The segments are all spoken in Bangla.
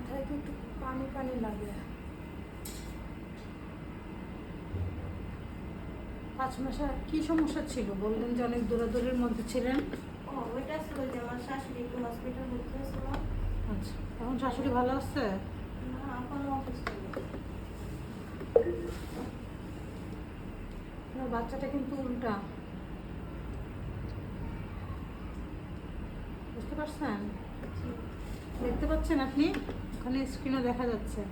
মাথায় তো একটু পানি পানি লাগে। 5 মাসে কি সমস্যা ছিল বললেন যে অনেক দৌড়াদৌড়ির মধ্যে ছিলেন? ওইটা ছিল যে আমার শাশুড়ি একটু হসপিটাল ভর্তি হয়েছিল। আচ্ছা, এখন শাশুড়ি ভালো আছে? না, এখনো অসুস্থ। আপনার বাচ্চাটা কিন্তু উল্টা, বুঝতে পারছেন? দেখতে পাচ্ছেন আপনি? ওখানে স্ক্রিনে দেখা যাচ্ছে।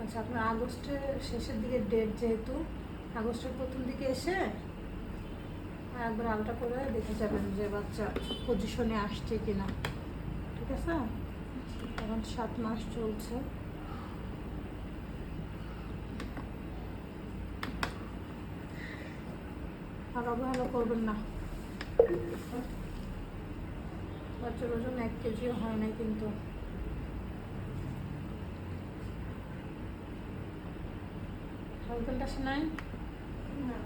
আচ্ছা, আপনার আগস্টের শেষের দিকে ডেট, যেহেতু আগস্টের প্রথম দিকে এসে একবার আলটা করে দেখে যাবেন যে বাচ্চা পজিশনে আসছে কিনা। ঠিক আছে? এখন 7 মাস চলছে। আর অবহেলা করবেন না। বাচ্চার ওজন 1 কেজিও হয় নাই কিন্তু। হাজবেন্ড আসে নাই? না,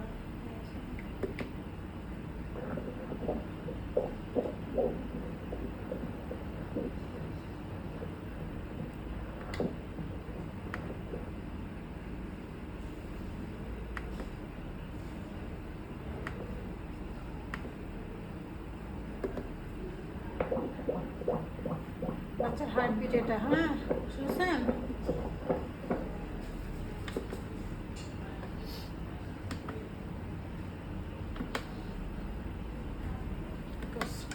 বাচ্চার হার্টবিট এটা, হ্যাঁ শুনছেন? ঠিক আছে।